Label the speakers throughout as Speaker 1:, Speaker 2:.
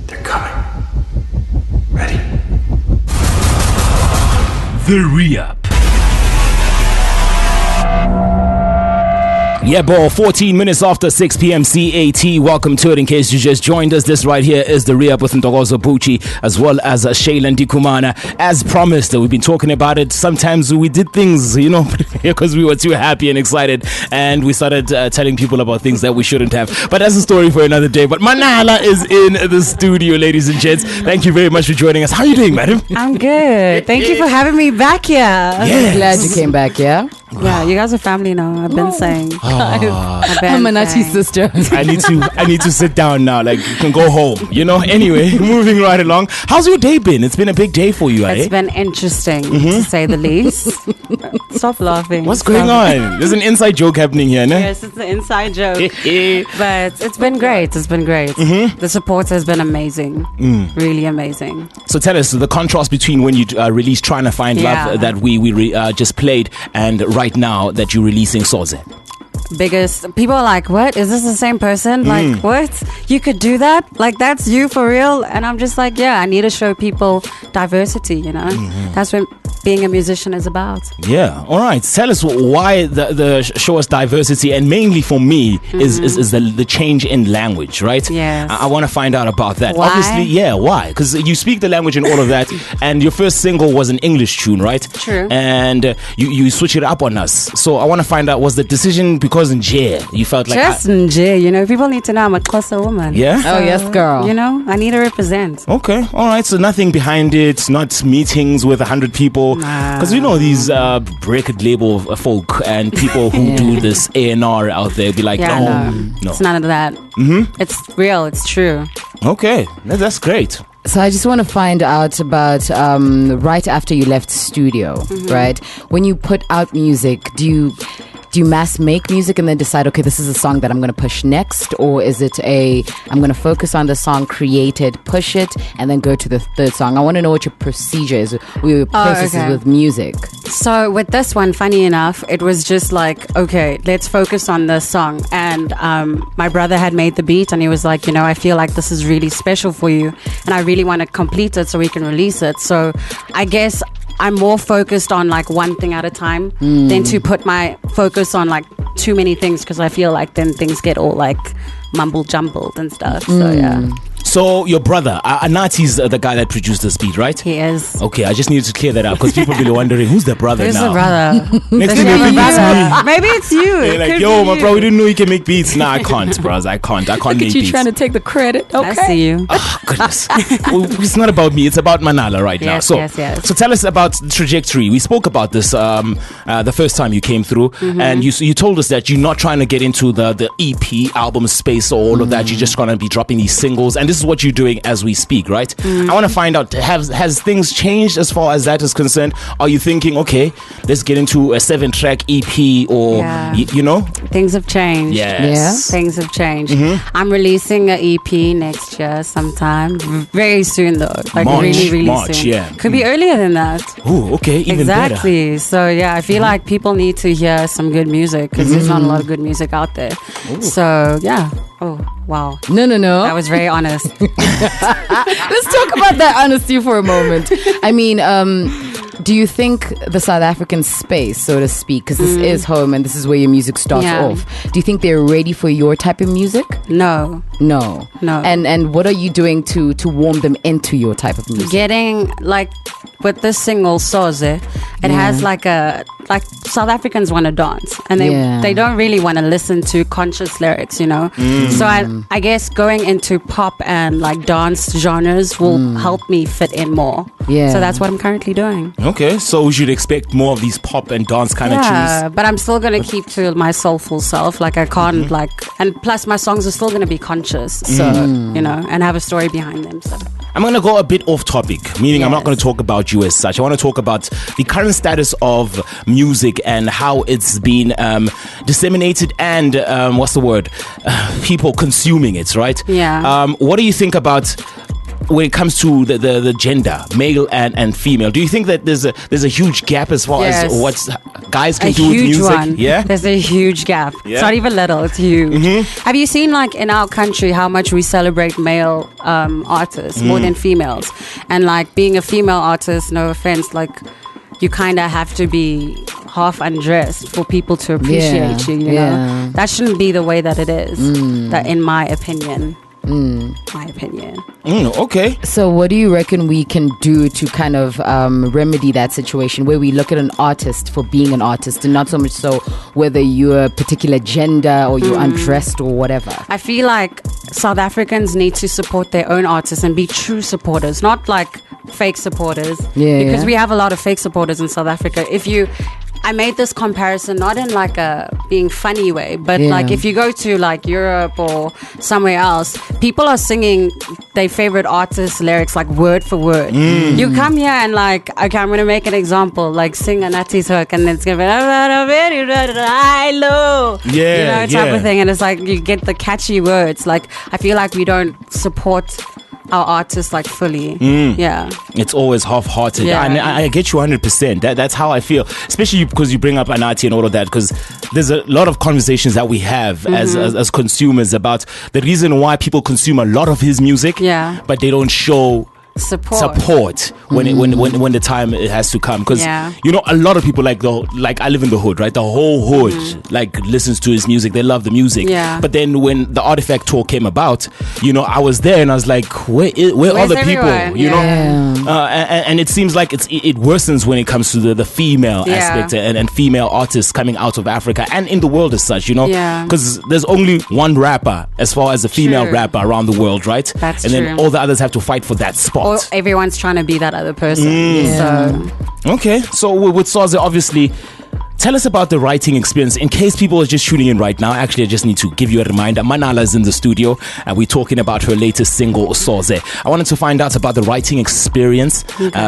Speaker 1: They're coming. Ready?
Speaker 2: The Re-Up. Yeah, bro, 14 minutes after 6 p.m. CAT. Welcome to it. In case you just joined us, this right here is the Re-Up with Ntokozo Botjie, as well as Shayla and Ndikumana. As promised, we've been talking about it. Sometimes we did things, because we were too happy and excited, and we started telling people about things that we shouldn't have. But that's a story for another day. But Manala is in the studio, ladies and gents. Thank you very much for joining us. How are you doing, madam?
Speaker 3: I'm good. Thank you for having me back here.
Speaker 2: Yes.
Speaker 4: Glad you came back, yeah?
Speaker 3: Yeah, you guys are family now. I've been saying.
Speaker 4: I'm Manachi's sister.
Speaker 2: I need to sit down now. Like, you can go home. Anyway, moving right along. How's your day been? It's been a big day for you,
Speaker 3: It's been interesting, to say the least. Stop laughing.
Speaker 2: What's going on? There's an inside joke happening here, no?
Speaker 3: Yes, it's an inside joke. But it's been great. It's been great. Mm-hmm. The support has been amazing. Really amazing.
Speaker 2: So tell us the contrast between when you released Trying to Find Love that we just played, and right now that you're releasing Soze.
Speaker 3: Biggest people are like, what, is this the same person? Like, what, you could do that? Like, that's you for real? And I'm just like, yeah, I need to show people diversity. That's what being a musician is about.
Speaker 2: Yeah. All right, tell us why the show us diversity, and mainly for me is the change in language, right?
Speaker 3: Yes.
Speaker 2: I want to find out about that.
Speaker 3: Why?
Speaker 2: Obviously, why? Because you speak the language and all of that, and your first single was an English tune, right?
Speaker 3: True.
Speaker 2: And you switch it up on us, so I want to find out, was the decision because in jail you felt like
Speaker 3: just in jail, people need to know I'm a Xhosa woman.
Speaker 2: Yeah.
Speaker 3: So,
Speaker 4: oh yes, girl.
Speaker 3: I need to represent.
Speaker 2: Okay, all right. So nothing behind it, not meetings with 100 people, because these record label folk and people who do this A&R out there be like, no,
Speaker 3: it's none of that. It's real. It's true.
Speaker 2: Okay, that's great.
Speaker 4: So I just want to find out about right after you left studio, right? When you put out music, do you mass make music and then decide, okay, this is a song that I'm going to push next? Or is it I'm going to focus on the song, create it, push it, and then go to the third song? I want to know what your procedure is, or your process is with music.
Speaker 3: So with this one, funny enough, it was just like, okay, let's focus on this song. And my brother had made the beat, and he was like, I feel like this is really special for you, and I really want to complete it so we can release it. So I guess I'm more focused on like one thing at a time than to put my focus on like too many things, because I feel like then things get all like mumble jumbled and stuff. So yeah.
Speaker 2: So your brother, Anati's the guy that produced this beat, right?
Speaker 3: He is.
Speaker 2: Okay, I just needed to clear that up because people be wondering, who's the brother
Speaker 3: Who's
Speaker 2: now?
Speaker 3: the brother?
Speaker 2: Next thing they think it's me.
Speaker 3: Maybe it's you.
Speaker 2: They're like, yo, my bro, we didn't know you can make beats. Nah, I can't, bros. I can't
Speaker 4: Look
Speaker 2: make
Speaker 4: at you
Speaker 2: beats.
Speaker 4: trying to take the credit. Okay.
Speaker 3: I see you.
Speaker 2: Oh, goodness. Well, it's not about me. It's about Manala right now. So,
Speaker 3: yes.
Speaker 2: So tell us about the trajectory. We spoke about this the first time you came through, and you told us that you're not trying to get into the EP album space or all of that. You're just going to be dropping these singles, and this is what you're doing as we speak, right? I want to find out, has things changed as far as that is concerned? Are you thinking, okay, let's get into a 7-track EP, or
Speaker 3: things have changed.
Speaker 2: Yes.
Speaker 3: Things have changed. I'm releasing an EP next year sometime, very soon though, like really
Speaker 2: March,
Speaker 3: soon.
Speaker 2: yeah.
Speaker 3: Could be earlier than that.
Speaker 2: Oh, okay, even
Speaker 3: exactly
Speaker 2: better.
Speaker 3: So yeah, I feel like people need to hear some good music, because there's not a lot of good music out there. So yeah. Oh wow.
Speaker 4: No.
Speaker 3: That was very honest.
Speaker 4: Let's talk about that honesty for a moment. I mean, do you think the South African space, so to speak, because this is home and this is where your music starts off, do you think they're ready for your type of music?
Speaker 3: No.
Speaker 4: And what are you doing to warm them into your type of music?
Speaker 3: Getting like with this single Soze, it has like South Africans want to dance, and they don't really want to listen to conscious lyrics, So I guess going into pop and like dance genres will help me fit in more.
Speaker 4: Yeah.
Speaker 3: So that's what I'm currently doing.
Speaker 2: Okay, so we should expect more of these pop and dance kind of tunes.
Speaker 3: Yeah, but I'm still going to keep to my soulful self. Like I can't and plus my songs are still going to be conscious. So, and have a story behind them. So
Speaker 2: I'm going to go a bit off topic, meaning I'm not going to talk about you as such. I want to talk about the current status of music and how it's been disseminated and, people consuming it, right?
Speaker 3: Yeah.
Speaker 2: What do you think about when it comes to the gender, male and female? Do you think that there's a huge gap as far as what's guys can
Speaker 3: A
Speaker 2: do with
Speaker 3: huge
Speaker 2: music.
Speaker 3: one.
Speaker 2: Yeah.
Speaker 3: There's a huge gap.
Speaker 2: Yeah.
Speaker 3: It's not even little, it's huge. Have you seen, like, in our country, how much we celebrate male artists more than females? And, like, being a female artist, no offense, like, you kind of have to be half undressed for people to appreciate you, you know? That shouldn't be the way that it is, that in my opinion.
Speaker 2: Okay.
Speaker 4: So what do you reckon we can do to kind of remedy that situation where we look at an artist for being an artist and not so much so whether you're a particular gender or you're undressed or whatever?
Speaker 3: I feel like South Africans need to support their own artists and be true supporters, not like fake supporters. Because we have a lot of fake supporters in South Africa. I made this comparison not in like a being funny way, but like if you go to like Europe or somewhere else, people are singing their favorite artist's lyrics like word for word. You come here and like, okay, I'm going to make an example, like sing a Natty's hook and it's going to be I know, type of thing. And it's like you get the catchy words. Like I feel like we don't support our artists like fully.
Speaker 2: It's always half-hearted.
Speaker 3: Yeah.
Speaker 2: And I get you 100%. That's how I feel, especially because you bring up Anati and all of that, because there's a lot of conversations that we have as consumers about the reason why people consume a lot of his music, but they don't show support when the time it has to come, because you know, a lot of people like I live in the hood, right? The whole hood like listens to his music. They love the music, but then when the Artifact tour came about, you know, I was there and I was like, where are the people, you know? And it seems like it worsens when it comes to the female aspect and female artists coming out of Africa and in the world as such, you know, because there's only one rapper as far as a female rapper around the world, right?
Speaker 3: That's
Speaker 2: and then all the others have to fight for that spot.
Speaker 3: Or everyone's trying to be that other person.
Speaker 2: So with Soze, obviously, tell us about the writing experience. In case people are just tuning in right now, actually, I just need to give you a reminder. Manala is in the studio and we're talking about her latest single, Soze. I wanted to find out about the writing experience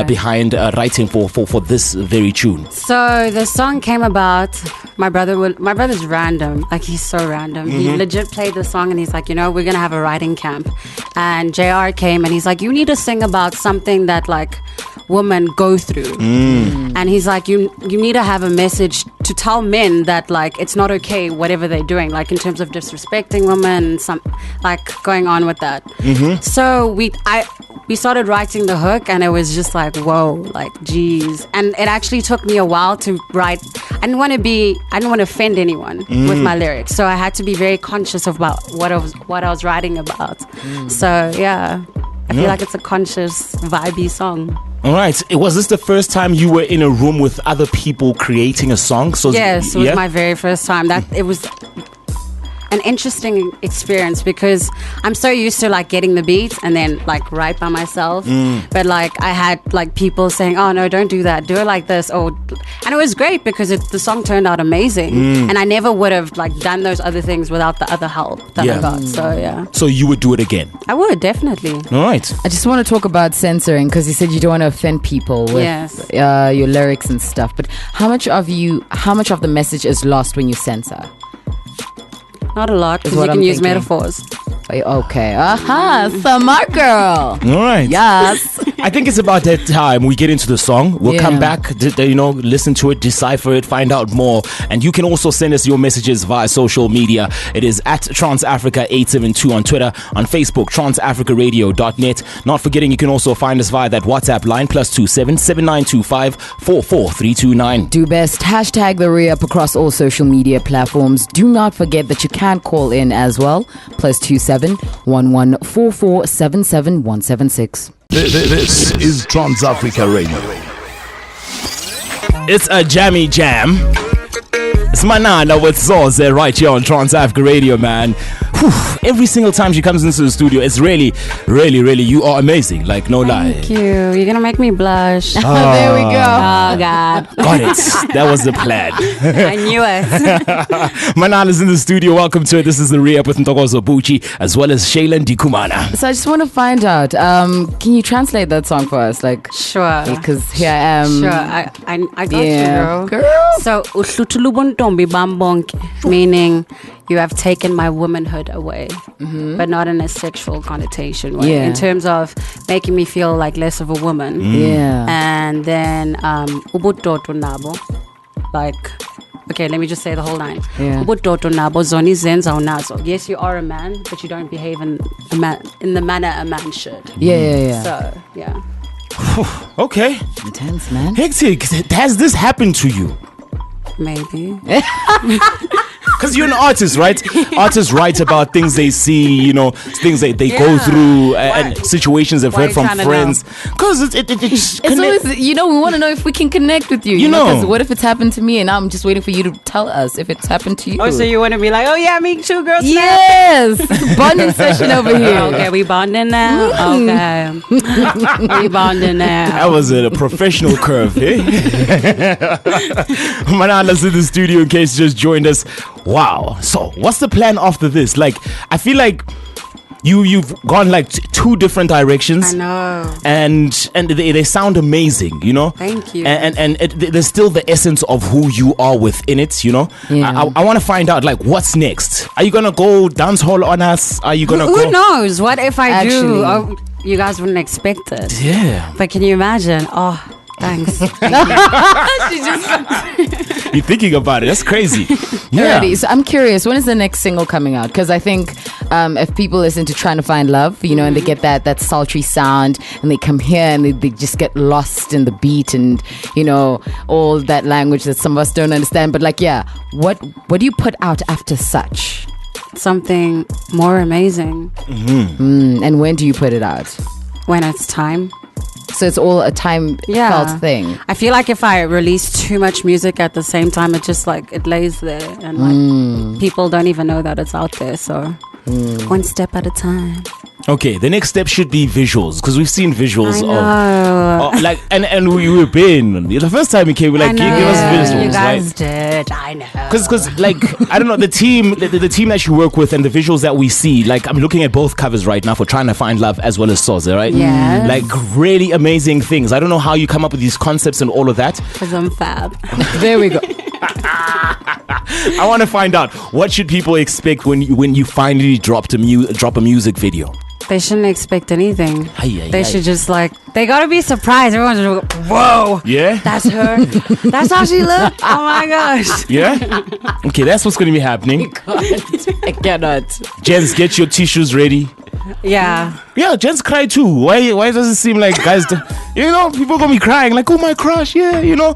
Speaker 2: behind writing for this very tune.
Speaker 3: So the song came about, my brother's random, like he's so random. He legit played the song and he's like, you know, we're going to have a writing camp. And JR came and he's like, you need to sing about something that like women go through. And he's like, you need to have a message to tell men that like it's not okay whatever they're doing, like in terms of disrespecting women, some like going on with that. So we started writing the hook and it was just like, whoa, like geez. And it actually took me a while to write. I didn't want to offend anyone with my lyrics, so I had to be very conscious about what I was writing about. So yeah, I feel like it's a conscious, vibey song.
Speaker 2: All right. Was this the first time you were in a room with other people creating a song? So
Speaker 3: yes, it was my very first time. It was an interesting experience because I'm so used to like getting the beats and then like write by myself. But like I had like people saying, oh no, don't do that, do it like this. And it was great because the song turned out amazing. And I never would have like done those other things without the other help that I got. So yeah.
Speaker 2: So you would do it again? I
Speaker 3: would, definitely.
Speaker 2: All right.
Speaker 4: I just want to talk about censoring because you said you don't want to offend people with your lyrics and stuff. But how much of the message is lost when you censor?
Speaker 3: Not a lot, because you can use metaphors.
Speaker 4: Okay. Smart girl.
Speaker 2: All right.
Speaker 4: Yes.
Speaker 2: I think it's about that time we get into the song. We'll come back, listen to it, decipher it, find out more. And you can also send us your messages via social media. It is at TransAfrica872 on Twitter, on Facebook, transafricaradio.net. Not forgetting, you can also find us via that WhatsApp line, +27 7925 44329.
Speaker 4: Do best. Hashtag the re-up across all social media platforms. Do not forget that you can call in as well. +27 1144 77176.
Speaker 5: This is Trans Africa Radio.
Speaker 2: It's a jammy jam. It's Manana with Soze right here on Trans Africa Radio, man. Whew. Every single time she comes into the studio, it's really, really, really, you are amazing. Like, no lie.
Speaker 3: Thank you. You're going to make me blush.
Speaker 4: There we go.
Speaker 3: Oh, God.
Speaker 2: Got it. That was the plan.
Speaker 3: I knew it.
Speaker 2: Manana's in the studio. Welcome to it. This is the re-up with Ntokozo Botjie, as well as Ndikumana.
Speaker 4: So I just want to find out, can you translate that song for us? Like,
Speaker 3: sure.
Speaker 4: Because here I am.
Speaker 3: Sure. I got you,
Speaker 4: girl.
Speaker 3: So, uhlutulubuntombi bambonke, meaning you have taken my womanhood away, but not in a sexual connotation way. In terms of making me feel like less of a woman.
Speaker 4: Yeah.
Speaker 3: And then ubutoto nabo, like, okay, let me just say the whole line.
Speaker 4: Yeah.
Speaker 3: Ubudodo nabo zona izenzo unazo. Yes, you are a man, but you don't behave in the manner a man should.
Speaker 4: Yeah.
Speaker 3: So, yeah.
Speaker 2: Okay.
Speaker 4: Intense, man.
Speaker 2: Hectic. Has this happened to you?
Speaker 3: Maybe.
Speaker 2: Because you're an artist, right? Artists write about things they see, you know, things that they go through, and situations they've
Speaker 3: Why
Speaker 2: heard
Speaker 3: you
Speaker 2: from
Speaker 3: trying to
Speaker 2: friends. Because it's
Speaker 4: Always, we want to know if we can connect with you.
Speaker 2: You know.
Speaker 4: 'Cause what if it's happened to me and I'm just waiting for you to tell us if it's happened to you?
Speaker 3: Oh, so you want to be like, oh yeah, me too, girl. Snap.
Speaker 4: Yes. Bonding session over here.
Speaker 3: Okay, we bonding now. Okay, we bonding now.
Speaker 2: That was a professional curve, eh? Manala's in the studio in case you just joined us. Wow. So, what's the plan after this? Like, I feel like you've gone like two different directions.
Speaker 3: I know.
Speaker 2: And they sound amazing, you know.
Speaker 3: Thank you.
Speaker 2: And there's still the essence of who you are within it, you know.
Speaker 4: Yeah.
Speaker 2: I want to find out, like, what's next? Are you gonna go dance hall on us? Are you gonna go?
Speaker 3: Who knows? What if I
Speaker 4: Actually.
Speaker 3: do? Oh, you guys wouldn't expect it.
Speaker 2: Yeah.
Speaker 3: But can you imagine? Oh, thanks.
Speaker 2: You're thinking about it. That's crazy. Yeah.
Speaker 4: Alrighty, so I'm curious, when is the next single coming out? Because I think if people listen to Trying to Find Love, you know, and they get that sultry sound, and they come here and they just get lost in the beat and, you know, all that language that some of us don't understand. But like, yeah, what do you put out after such?
Speaker 3: Something more amazing
Speaker 4: And when do you put it out?
Speaker 3: when it's time.
Speaker 4: So it's all a time felt thing.
Speaker 3: I feel like if I release too much music at the same time, it just like it lays there, and like people don't even know that it's out there. So one step at a time.
Speaker 2: Okay, the next step should be visuals, because we've seen visuals
Speaker 3: I know.
Speaker 2: of like and we been the first time you came, we're like, give us visuals,
Speaker 3: You guys
Speaker 2: right?
Speaker 3: did. I know.
Speaker 2: Because like I don't know, the team that you work with and the visuals that we see, like I'm looking at both covers right now for Trying to Find Love as well as Soze, right?
Speaker 3: Yes.
Speaker 2: Like really amazing things. I don't know how you come up with these concepts and all of that.
Speaker 3: Because I'm fab.
Speaker 4: There we go.
Speaker 2: I want to find out, what should people expect when you finally drop a music video?
Speaker 3: They shouldn't expect anything.
Speaker 2: Aye.
Speaker 3: They should just like, they gotta be surprised. Everyone's gonna go, whoa.
Speaker 2: Yeah?
Speaker 3: That's her. That's how she looked. Oh my gosh.
Speaker 2: Yeah? Okay, that's what's going to be happening.
Speaker 4: I cannot.
Speaker 2: Jens, get your tissues ready.
Speaker 3: Yeah.
Speaker 2: Yeah, Jens cry too. Why does it seem like guys, you know, people gonna be crying like, oh my crush, yeah, you know,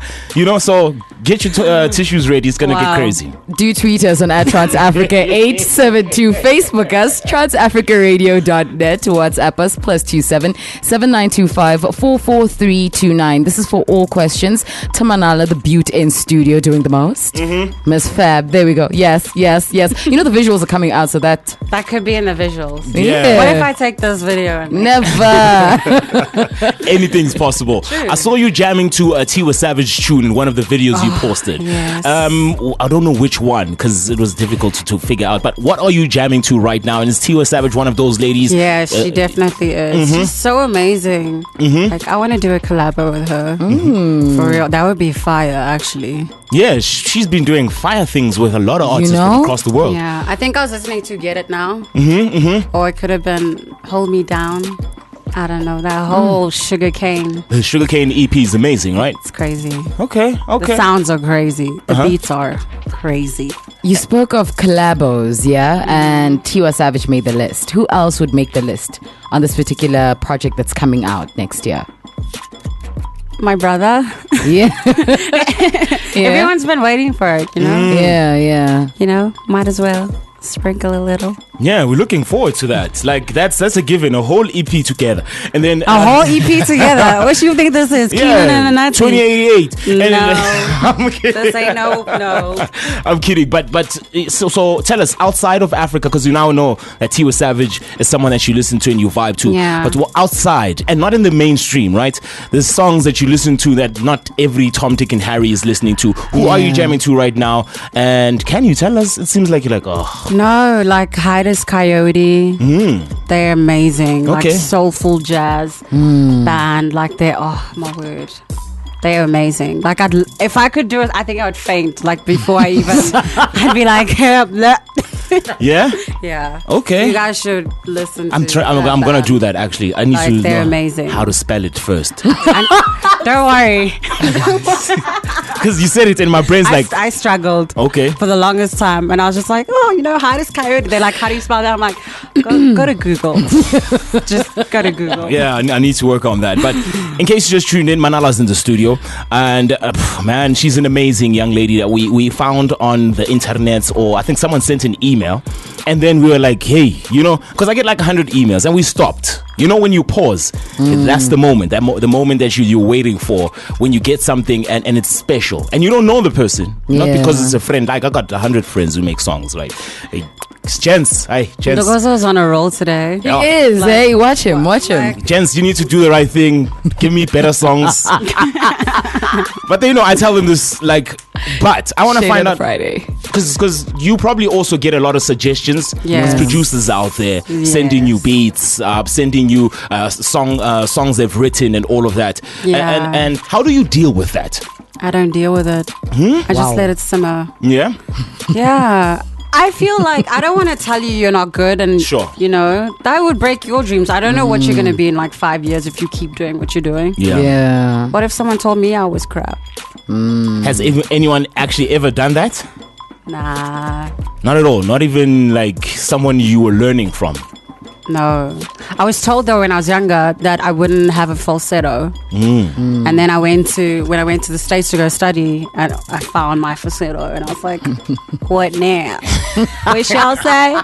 Speaker 2: so get your tissues ready. It's gonna get crazy.
Speaker 4: Do tweet us on @TransAfrica872, Facebook us, transafricaradio.net, WhatsApp us, +27 7925 44329. This is for all questions. Tamanala, the beaut in studio, doing the most. Miss Fab, there we go. Yes. You know the visuals are coming out, so that
Speaker 3: That could be in the visuals.
Speaker 2: Yeah.
Speaker 3: What if I take this video and
Speaker 4: never.
Speaker 2: Anything's possible. I saw you jamming to a Tiwa Savage tune in one of the videos you posted.
Speaker 3: yes.
Speaker 2: I don't know which one because it was difficult to figure out. But what are you jamming to right now? And is Tiwa Savage one of those ladies?
Speaker 3: Yeah, she definitely is. She's so amazing. Like, I want to do a collabo with her. For real. That would be fire, actually.
Speaker 2: Yeah, she's been doing fire things with a lot of artists from across the world.
Speaker 3: Yeah, I think I was listening to Get It Now. Or it could have been Hold Me Down. I don't know. That whole Sugarcane.
Speaker 2: The Sugarcane EP is amazing, right?
Speaker 3: It's crazy.
Speaker 2: Okay.
Speaker 3: The sounds are crazy. The beats are crazy.
Speaker 4: You spoke of collabos, yeah? And Tiwa Savage made the list. Who else would make the list on this particular project that's coming out next year?
Speaker 3: My brother.
Speaker 4: Yeah.
Speaker 3: Everyone's been waiting for it, you know?
Speaker 4: Yeah.
Speaker 3: You know, might as well sprinkle a little.
Speaker 2: Yeah, we're looking forward to that. Like that's a given, a whole EP together, and then
Speaker 3: A whole EP together. What you think this is? Keenan and the Nazi?
Speaker 2: 2088.
Speaker 3: No.
Speaker 2: I'm kidding.
Speaker 3: This ain't no.
Speaker 2: I'm kidding, but so tell us, outside of Africa, because you now know that Tiwa Savage is someone that you listen to and you vibe to.
Speaker 3: Yeah.
Speaker 2: But outside and not in the mainstream, right? There's songs that you listen to that not every Tom, Dick, and Harry is listening to. Who are you jamming to right now? And can you tell us? It seems like you're like, oh.
Speaker 3: No, like Hiatus Coyote. They're amazing.
Speaker 2: Okay.
Speaker 3: Like soulful jazz band. Like they're, oh my word. They're amazing. Like if I could do it, I think I would faint. Like before I even, I'd be like,
Speaker 2: Yeah?
Speaker 3: Yeah.
Speaker 2: Okay.
Speaker 3: You guys should listen to
Speaker 2: I'm gonna do that actually. I need
Speaker 3: Like,
Speaker 2: to
Speaker 3: they're
Speaker 2: know
Speaker 3: amazing.
Speaker 2: how to spell it first.
Speaker 3: And don't worry.
Speaker 2: Because you said it in my brain's like,
Speaker 3: I struggled
Speaker 2: okay.
Speaker 3: for the longest time. And I was just like, how does coyote? They're like, how do you spell that? I'm like, go to Google. Just go to Google.
Speaker 2: Yeah, I need to work on that. But in case you just tuned in, Manala's in the studio. And man, she's an amazing young lady that we found on the internet, or I think someone sent an email. And then we were like, hey, because I get like 100 emails and we stopped. When you pause, that's the moment, the moment that you're waiting for, when you get something and it's special. And you don't know the person, not because it's a friend. Like I got 100 friends who make songs, right? Hey, Jens, hi, Jens.
Speaker 3: Ntokozo's on a roll today.
Speaker 4: He is. Hey, watch him.
Speaker 2: Jens, you need to do the right thing. Give me better songs. But then, I tell them this, but I want to find out.
Speaker 4: Friday.
Speaker 2: Because you probably also get a lot of suggestions.
Speaker 3: Yes.
Speaker 2: There's producers out there sending you beats, sending you songs they've written and all of that.
Speaker 3: Yeah.
Speaker 2: And how do you deal with that?
Speaker 3: I don't deal with it. I just let it simmer.
Speaker 2: Yeah?
Speaker 3: Yeah. I feel like I don't want to tell you you're not good, and
Speaker 2: Sure.
Speaker 3: that would break your dreams. I don't know what you're going to be in like 5 years if you keep doing what you're doing.
Speaker 2: Yeah.
Speaker 3: What if someone told me I was crap?
Speaker 2: Has anyone actually ever done that?
Speaker 3: Nah,
Speaker 2: Not at all. Not even like someone you were learning from.
Speaker 3: no. I was told though when I was younger that I wouldn't have a falsetto, and then when I went to the States to go study, and I found my falsetto, and I was like, what now? We shall say.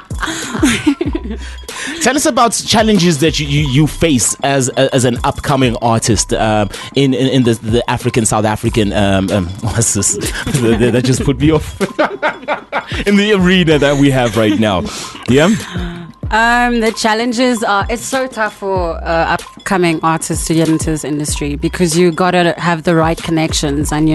Speaker 2: Tell us about challenges that you face as an upcoming artist in the South African what's this? That just put me off. In the arena that we have right now. Yeah.
Speaker 3: The challenges are, it's so tough for upcoming artists to get into this industry because you gotta have the right connections, and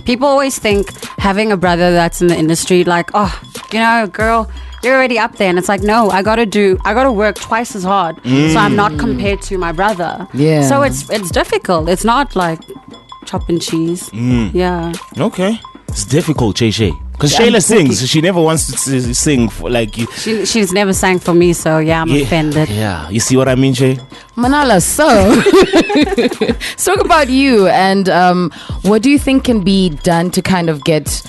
Speaker 3: people always think having a brother that's in the industry, like, girl, you're already up there, and it's like, no, I gotta work twice as hard, so I'm not compared to my brother.
Speaker 4: Yeah.
Speaker 3: So it's difficult. It's not like chop and cheese. Yeah.
Speaker 2: Okay. It's difficult, Che. Because Shayla sings. She never wants to sing for, like you.
Speaker 3: She's never sang for me, so yeah, I'm offended.
Speaker 2: Yeah. You see what I mean, Che?
Speaker 4: Manala, so let's talk about you, and what do you think can be done to kind of get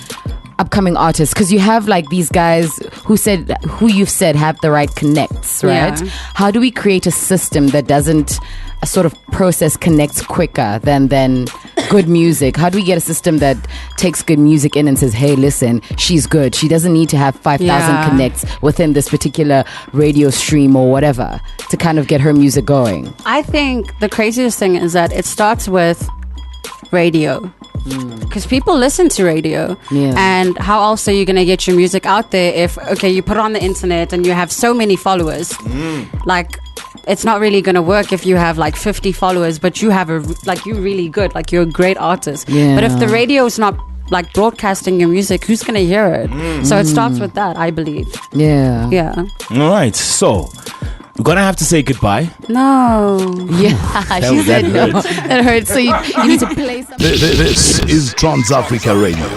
Speaker 4: upcoming artists, because you have like these guys who you've said have the right connects, right?
Speaker 3: Yeah.
Speaker 4: How do we create a system that doesn't sort of process connects quicker than good music? How do we get a system that takes good music in and says, hey, listen, she's good, she doesn't need to have 5,000 connects within this particular radio stream or whatever to kind of get her music going?
Speaker 3: I think the craziest thing is that it starts with radio, because people listen to radio, and how else are you going to get your music out there if you put it on the internet and you have so many followers? Like, it's not really going to work if you have like 50 followers but you have you're really good, like you're a great artist, but if the radio is not like broadcasting your music, who's going to hear it? So it starts with that, I believe. Yeah.
Speaker 2: All right, so we're gonna have to say goodbye.
Speaker 3: No.
Speaker 4: Yeah, she said no. That hurts. So you need to play something.
Speaker 5: This is Trans Africa Radio.